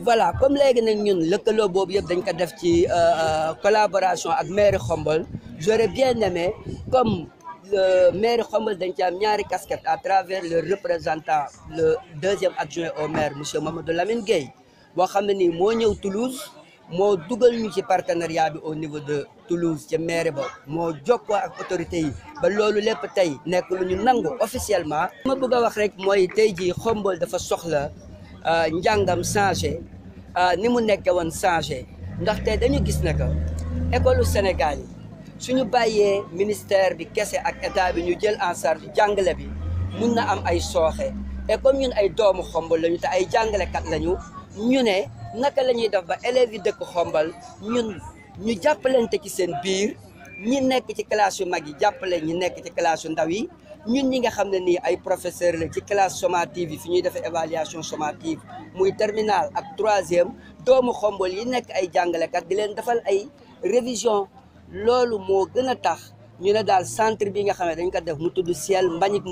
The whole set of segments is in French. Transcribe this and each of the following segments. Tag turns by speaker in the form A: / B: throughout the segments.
A: voilà comme léegi nag ñun lëkkaloo boobu yëpp dañ ko def ci collaboration ak mairie Khombole j'aurais bien aimé comme mairie Khombole dañ ci am ñaari casquette à travers le représentant le deuxième adjoint au maire monsieur Mamadou Lamine Gueye boo xam ne nii moo ñëw Toulouse moo dugal ñu ci partenariat bi au niveau de Toulouse ci maire ba moo jokkoo ak autorités yi ba loolu lépp tey nekk lu ñu nangu officiellement. ma bëgg a wax rek mooy tey jii Khombole dafa soxla njàngam changé ni mu nekkee woon changé ndaxte dañu gis ne que école Sénégal yi suñu bàyyee ministère bi kese ak état bi ñu jël en charge jàngale bi mun na am ay sooxe et comme ñun ay doomu Khombole lañu te ay jàngalekat lañu ñu ne. naka la ñuy def ba élèves yi dëkk Khombole ñun ñu jàppalante ci seen biir ñi nekk ci classe yu mag yi jàppale ñi nekk ci classe yu ndaw yi ñun ñi nga xam ne nii ay professeur la ci classe sommative yi fi ñuy defee évaluation sommative muy terminale ak troisième doomu Khombole yi nekk ay jàngalekat di leen defal ay révision loolu moo gën a tax ñu ne daal centre bi nga xam ne dañ ko def mu tudd Ciel Mbagnick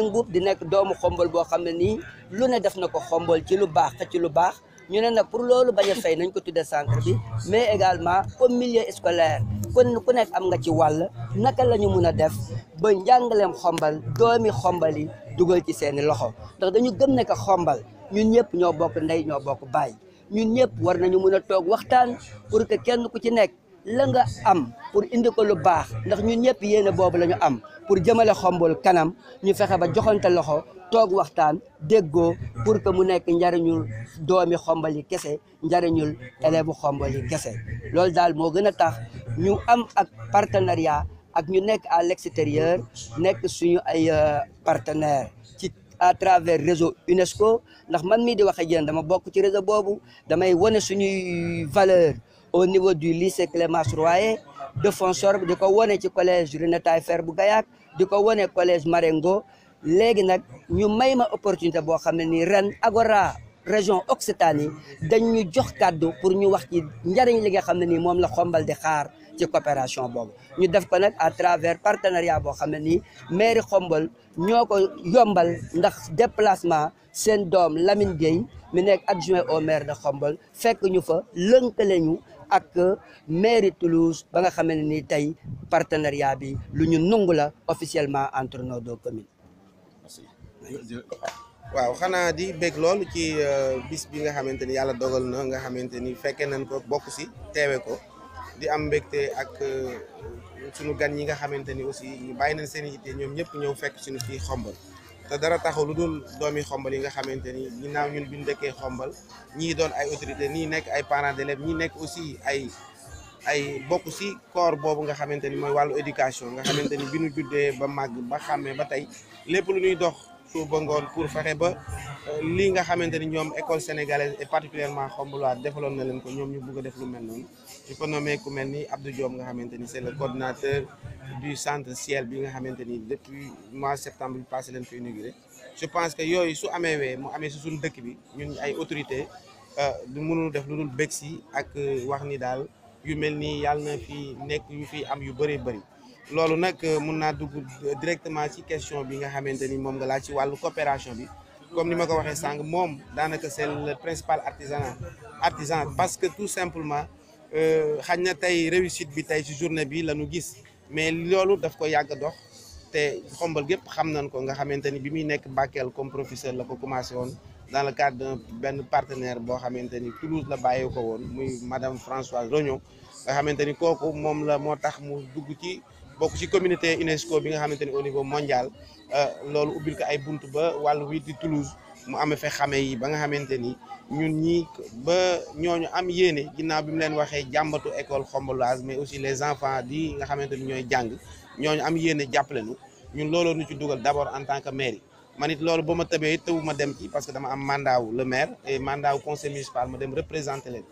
A: Mboup di nekk doomu Khombole boo xam ne nii lu ne def na ko Khombole ci lu baax te ci lu baax ñu ne nag pour loolu bañ a fay nañ ko tuddee centre bi mais également comme milieu scolaire kon ku nekk am nga ci wàll naka la ñu mun a def ba njàngaleem Khombole doomi Khombole yi dugal ci seeni loxo ndax dañu gëm ne que Khombole ñun ñëpp ñoo bokk ndey ñoo bokk baay ñun ñëpp war nañu mun a toog waxtaan pour que kenn ku ci nekk la nga am pour indi ko lu baax ndax ñun ñëpp yéene boobu la ñu am pour jëmale Khombole kanam ñu fexe ba joxante loxo toog waxtaan déggoo pour que mu nekk njariñul doomi Khombole yi kese njariñul élève Khombole yi kese loolu daal moo gën a tax ñu am ak partenariat ak ñu nekk à l'extérieur nekk suñu ay partenaires ci à travers réseau UNESCO ndax man mii di wax ak yéen dama bokk ci réseau boobu damay wane suñuy valeur au niveau du lycée Clémence Royer de Fonsorbe di ko wane ci collège René Taille Fer bu Gayac di ko wane collège Marengo léegi nag ñu may ma opportunité boo xam ne nii ren Agora région Occitanie dañ ñu jox kàddu pour ñu wax ci njariñ li nga xam ne nii moom la Khombole di xaar ci coopération boobu ñu def ko nag à travers partenariat boo xam ne nii mairie Khombole ñoo ko yombal ndax déplacement seen doom Lamine Gueye mi nekk adjoint au maire de Khombole fekk ñu fa lënkale ñu ak mairie Toulouse ba nga xam ne nii tey partenariat bi lu ñu nungu la officiellement entre nos deux communes.
B: waaw xanaa di bég loolu ci bis bi nga xamante ni yàlla dogal na nga xamante ni fekkee nañ ko bokk si teewe ko di am mbégte ak sunu gan yi nga xamante ni aussi ñu bàyyi nañ seen yitte ñoom ñëpp ñëw fekk suñu fii Khombole te dara taxaw lu dul doomi Khombole yi nga xamante ni ginnaaw ñun bi ñu dëkkee Khombole ñii doon ay autorité ñii nekk ay parents d'élèves ñii nekk aussi ay bokk si corps boobu nga xamante ni mooy wàllu éducation nga xamante ni bi ñu juddee ba màgg ba xàmmee ba tey lépp lu ñuy dox suuf ba ngoon pour fexe ba lii nga xamante ni ñoom école sénégalaise et particulièrement Khombolois defaloon na leen ko ñoom ñu bëgg a def lu mel noonu je peux nommer ku mel ni Abdou Diom nga xamante ni c'est le coordinateur du centre Ciel bi nga xamante ni depuis mois septembre bi passé leen ko inauguré je pense que yooyu su amee wee mu amee si suñu dëkk bi ñun ay autorité du mënul def lu dul bég si ak wax ni daal yu mel nii yàlla na fi nekk yu fi am yu bëree bëri loolu nag mun naa dugg directement ci question bi nga xamante ni moom nga laaj ci wàllu coopération bi comme ni ma ko waxee sànq moom daanaka c'est le principal artisan parce que tout simplement xañ na tey réussite bi tey ci journée bi la ñu gis mais loolu daf ko yàgg dox te Khombole gépp xam nañ ko nga xamante ni bi muy nekk Bakel comme professeur la ko commencé woon dans le cadre d'un benn partenaire boo xamante ni Toulouse la bàyyee ko woon muy madame Françoise Rognon nga xamante ni kooku moom la moo tax mu dugg ci bokk ci communauté UNESCO bi nga xamante ni au niveau mondial loolu ubbil ko ay buntu ba wàllu wi di Toulouse mu amee fa xame yi ba nga xamante ni ñun ñii ba ñooñu am yéene ginnaaw bi mu leen waxee jàmbatu école khomboloise mais aussi les enfants di nga xamante ni ñooy jàng ñooñu am yéene jàppale nu ñun looloo ñu ci dugal d'abord en tant que mairie man it loolu ba ma tëbee tëwu ma dem ci parce que dama am mandat wu le maire et mandat wu conseil municipal ma dem représenter leen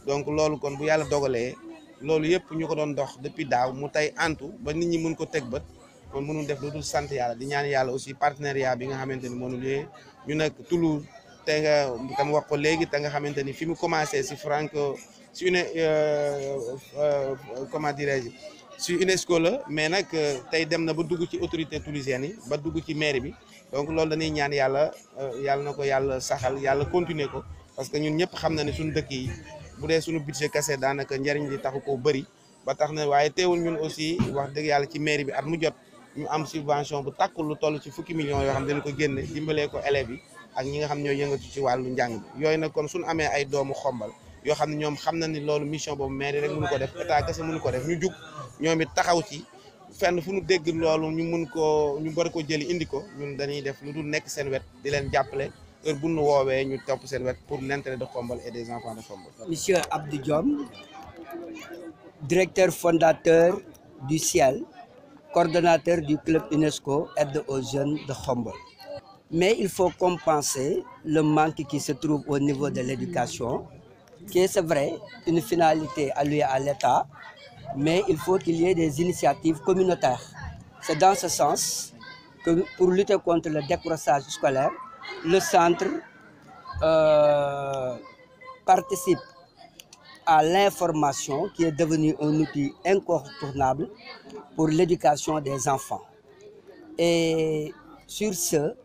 B: donc loolu kon bu yàlla dogalee loolu yëpp ñu ko doon dox depuis daaw mu tey antu ba nit ñi mën ko teg bët kon mënul def lu dul sant yàlla di ñaan yàlla aussi partenariat bi nga xamante ni moo ñu liyee ñu nag Toulouse te nga tam wax ko léegi te nga xamante ni fi mu commencé si franco si une comment dirais-je si UNESCO la mais nag tey dem na ba dugg ci autorité toulousienne yi ba dugg ci mairie bi donc loolu dañuy ñaan yàlla yàlla na ko yàlla saxal yàlla continuer ko parce que ñun ñëpp xam na ne suñu dëkk yi bu dee suñu budget kese daanaka njariñ li taxu koo bëri ba tax na waaye teewul ñun aussi wax dëgg yàlla ci mairie bi at mu jot ñu am subvention bu takkul lu toll ci fukki millions yoo xam dañ ko génne dimbalee ko élèves yi ak ñi nga xam ñooy yëngatu ci wàllu njàng bi yooyu nag kon suñu amee ay doomu Xombal yoo xam ne ñoom xam na ni loolu mission boobu mairie rek mënu ko def état kese mënu ko def ñu jug ñoom it taxaw ci fenn fu ñu dégg loolu ñu war ko jëli indi ko ñun dañuy def lu dul nekk seen wet di leen jàppale heure bu ñu woowee ñu topp seen wet pour l'intérêt de Xombal et des enfants de Xombal.
A: Monsieur Abdou Diom, directeur fondateur du Ciel, coordonnateur du club UNESCO Aide aux jeunes de Xombal. Mais il faut compenser le manque qui se trouve au niveau de l'éducation, qui est, c'est vrai, une finalité allouée à l'État, mais il faut qu'il y ait des initiatives communautaires. C'est dans ce sens que pour lutter contre le décrochage scolaire, le centre participe à l'information qui est devenue un outil incontournable pour l'éducation des enfants. Et sur ce,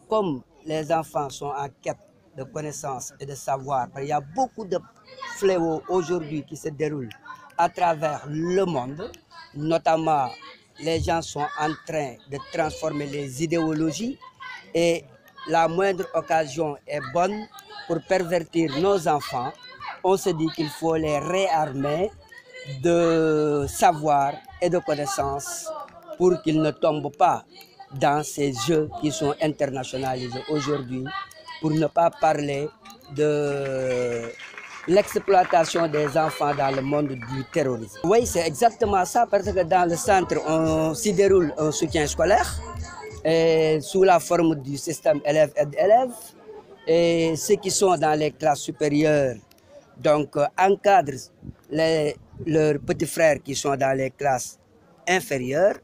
A: comme les enfants sont en quête de connaissances et de savoir, il y a beaucoup de fléaux aujourd'hui qui se déroulent à travers le monde, notamment les gens sont en train de transformer les idéologies et la moindre occasion est bonne pour pervertir nos enfants. On se dit qu'il faut les réarmer de savoir et de connaissances pour qu'ils ne tombent pas dans ces jeux qui sont internationalisés aujourd'hui, pour ne pas parler de l'exploitation des enfants dans le monde du terrorisme. Oui, c'est exactement ça, parce que dans le centre, on s'y déroule un soutien scolaire et sous la forme du système élève-aide-élève. Et ceux qui sont dans les classes supérieures donc, encadrent leurs petits frères qui sont dans les classes inférieures.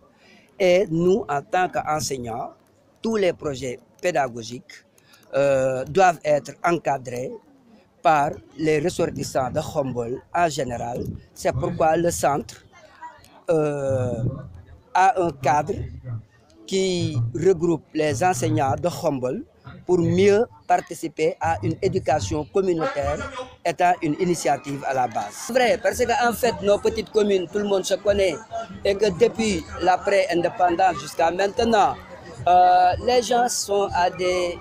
A: Et nous, en tant qu'enseignants, tous les projets pédagogiques doivent être encadrés par les ressortissants de Xombol en général. C'est pourquoi le centre a un cadre qui regroupe les enseignants de Xombol pour mieux participer à une éducation communautaire étant une initiative à la base. C'est vrai, parce qu'en fait, nos petites communes, tout le monde se connaît et que depuis l'après-indépendance jusqu'à maintenant, les gens sont à des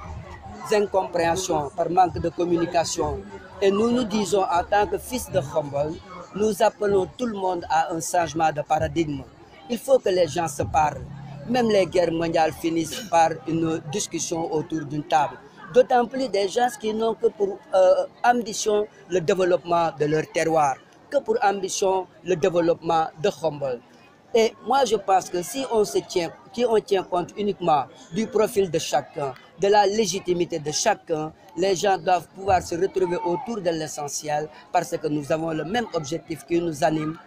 A: incompréhensions par manque de communication. Et nous nous disons en tant que fils de Xombol, nous appelons tout le monde à un changement de paradigme. Il faut que les gens se parlent. Même les guerres mondiales finissent par une discussion autour d'une table. D'autant plus des gens qui n'ont que pour ambition le développement de leur terroir, que pour ambition le développement de Xombol. Et moi je pense que si on tient compte uniquement du profil de chacun, de la légitimité de chacun, les gens doivent pouvoir se retrouver autour de l'essentiel parce que nous avons le même objectif qui nous anime.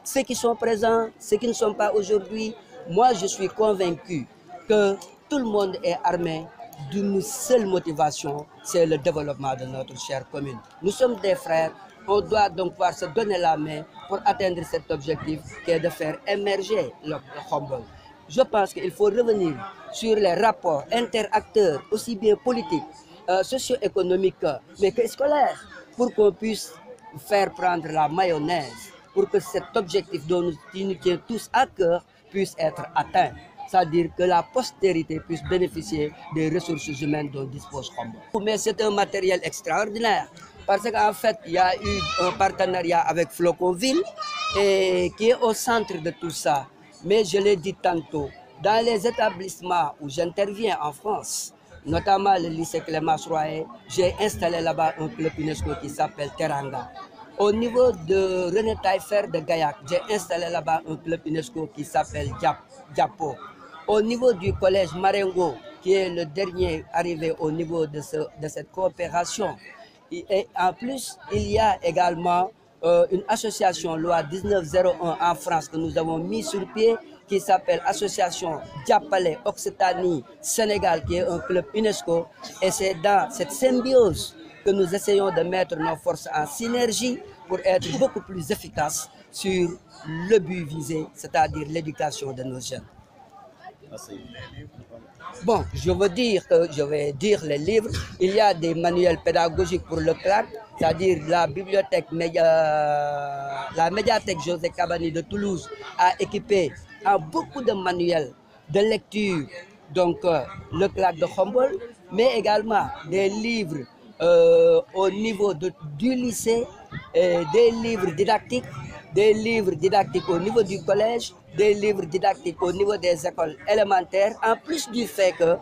A: Ceux qui sont présents, ceux qui ne sont pas aujourd'hui, moi je suis convaincu que tout le monde est armé d'une seule motivation, c'est le développement de notre chère commune. Nous sommes des frères, on doit donc pouvoir se donner la main pour atteindre cet objectif qui est de faire émerger le Xombol. Je pense qu'il faut revenir sur les rapports interacteurs, aussi bien politiques, socio-économiques, mais que scolaires, pour qu'on puisse faire prendre la mayonnaise, pour que cet objectif dont nous tient tous à cœur puisse être atteint. C'est-à-dire que la postérité puisse bénéficier des ressources humaines dont dispose Xombol. Mais c'est un matériel extraordinaire, parce qu'en fait, il y a eu un partenariat avec Floconville et qui est au centre de tout ça. Mais je l'ai dit tantôt, dans les établissements où j'interviens en France, notamment le lycée Clémence Royer, j'ai installé là-bas un club UNESCO qui s'appelle Teranga. Au niveau de René Taillefer de Gaillac, j'ai installé là-bas un club UNESCO qui s'appelle Diapo. Au niveau du collège Marengo, qui est le dernier arrivé au niveau de cette coopération, et en plus, il y a également une association loi 1901 en France que nous avons mis sur pied, qui s'appelle Association Diapalais Occitanie Sénégal, qui est un club UNESCO. Et c'est dans cette symbiose que nous essayons de mettre nos forces en synergie pour être beaucoup plus efficaces sur le but visé, c'est-à-dire l'éducation de nos jeunes. Bon, je vais dire les livres. Il y a des manuels pédagogiques pour le CLAC, c'est-à-dire la médiathèque José Cabani de Toulouse a équipé en beaucoup de manuels de lecture, donc le CLAC de Humboldt, mais également des livres au niveau du lycée, des livres didactiques au niveau du collège, des livres didactiques au niveau des écoles élémentaires, en plus du fait que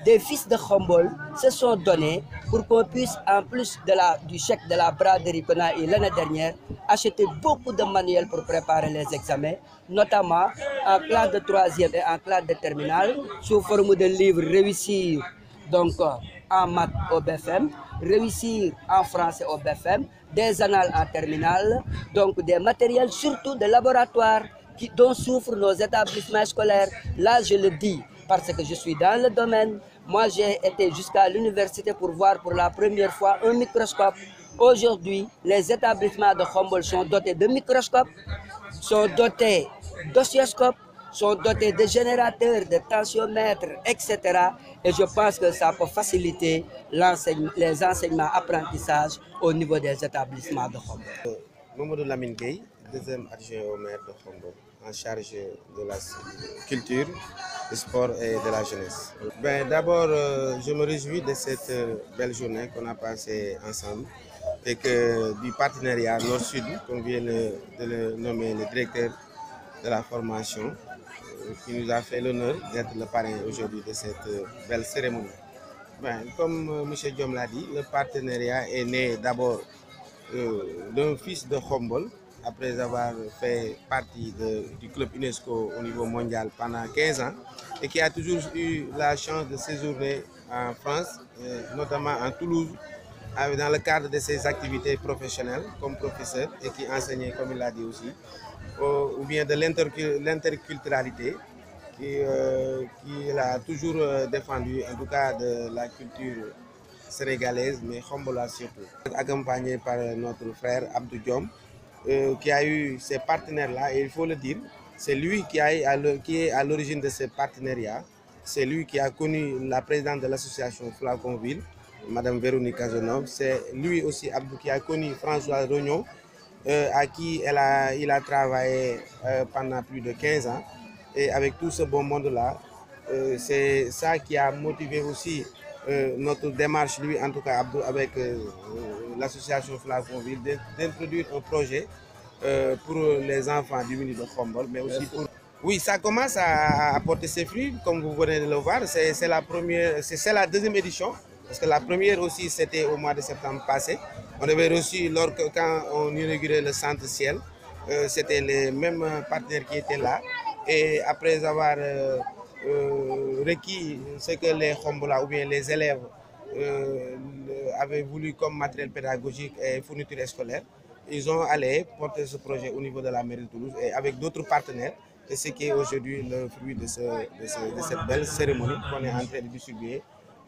A: des fils de Humboldt se sont donnés pour qu'on puisse, en plus du chèque de la braderie qu'on a eu l'année dernière, acheter beaucoup de manuels pour préparer les examens, notamment en classe de 3e et en classe de terminale, sous forme de livres Réussir, donc en maths au BFM, Réussir en français au BFM, des annales en terminale, donc des matériels surtout de laboratoire dont souffrent nos établissements scolaires. Là, je le dis parce que je suis dans le domaine. Moi, j'ai été jusqu'à l'université pour voir pour la première fois un microscope. Aujourd'hui, les établissements de Humboldt sont dotés de microscopes, sont dotés d'oscilloscopes, sont dotés de générateurs, de tensiomètres, etc. Et je pense que ça peut faciliter les enseignements apprentissages au niveau des établissements de Humboldt.
B: Mamadou Lamine Gueye, deuxième adjoint au maire de Humboldt, en charge de la culture, du sport et de la jeunesse. D'abord, je me réjouis de cette belle journée qu'on a passée ensemble et que du partenariat Nord-Sud, qu'on vient de le nommer le directeur de la formation, qui nous a fait l'honneur d'être le parrain aujourd'hui de cette belle cérémonie. Comme M. Diom l'a dit, le partenariat est né d'abord d'un fils de Humboldt, après avoir fait partie du club UNESCO au niveau mondial pendant 15 ans, et qui a toujours eu la chance de séjourner en France, notamment en Toulouse, dans le cadre de ses activités professionnelles comme professeur et qui enseignait, comme il l'a dit aussi, ou bien de l'interculturalité, qu'il a toujours défendu, en tout cas de la culture sénégalaise, mais Humboldt surtout. Accompagné par notre frère Abdou Diom, qui a eu ces partenaires-là, et il faut le dire, c'est lui qui est à l'origine de ces partenariats. C'est lui qui a connu la présidente de l'association Flaconville, Madame Véronique Cazeneuve. C'est lui aussi, Abdou, qui a connu François Rognon, à qui il a travaillé pendant plus de 15 ans. Et avec tout ce bon monde-là, c'est ça qui a motivé aussi notre démarche, lui en tout cas Abdou, avec l'association Flaconville, d'introduire un projet pour les enfants du milieu de Humboldt, mais aussi pour... Oui, ça commence à porter ses fruits, comme vous venez de le voir. C'est la deuxième édition, parce que la première aussi, c'était au mois de septembre passé. On avait reçu, quand on inaugurait le centre Ciel, c'était les mêmes partenaires qui étaient là. Et après avoir requis ce que les Humboldts ou bien les élèves avaient voulu comme matériel pédagogique et fourniture scolaire, ils ont allé porter ce projet au niveau de la mairie de Toulouse et avec d'autres partenaires. Et ce qui est aujourd'hui le fruit de cette belle cérémonie qu'on est en train de distribuer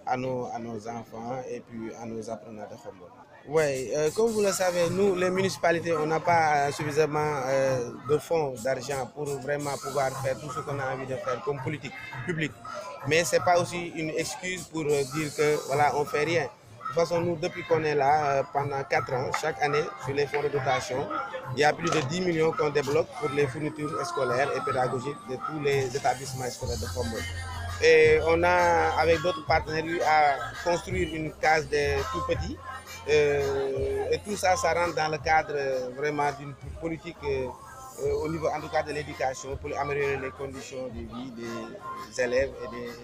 B: à nos enfants et puis à nos apprenants de Humboldt. Oui, comme vous le savez, nous, les municipalités, on n'a pas suffisamment de fonds, d'argent pour vraiment pouvoir faire tout ce qu'on a envie de faire comme politique publique. Mais ce n'est pas aussi une excuse pour dire que voilà, on ne fait rien. De toute façon, nous, depuis qu'on est là, pendant 4 ans, chaque année, sur les fonds de dotation, il y a plus de 10 millions qu'on débloque pour les fournitures scolaires et pédagogiques de tous les établissements scolaires de Humboldt. Et on a, avec d'autres partenaires, eu à construire une case des tout petits. Et tout ça, ça rentre dans le cadre vraiment d'une politique au niveau en tout cas de l'éducation pour améliorer les conditions de vie des élèves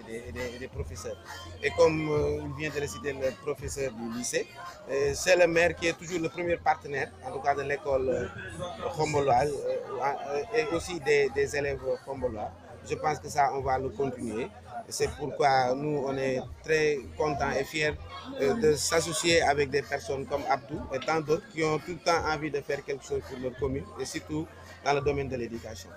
B: et des professeurs. Et comme il vient de le citer le professeur du lycée, c'est le maire qui est toujours le premier partenaire, en tout cas de l'école humboldtoise et aussi des élèves humboldtois. Je pense que ça, on va le continuer. C'est pourquoi nous, on est très contents et fiers de s'associer avec des personnes comme Abdou et tant d'autres qui ont tout le temps envie de faire quelque chose pour leur commune et surtout dans le domaine de l'éducation.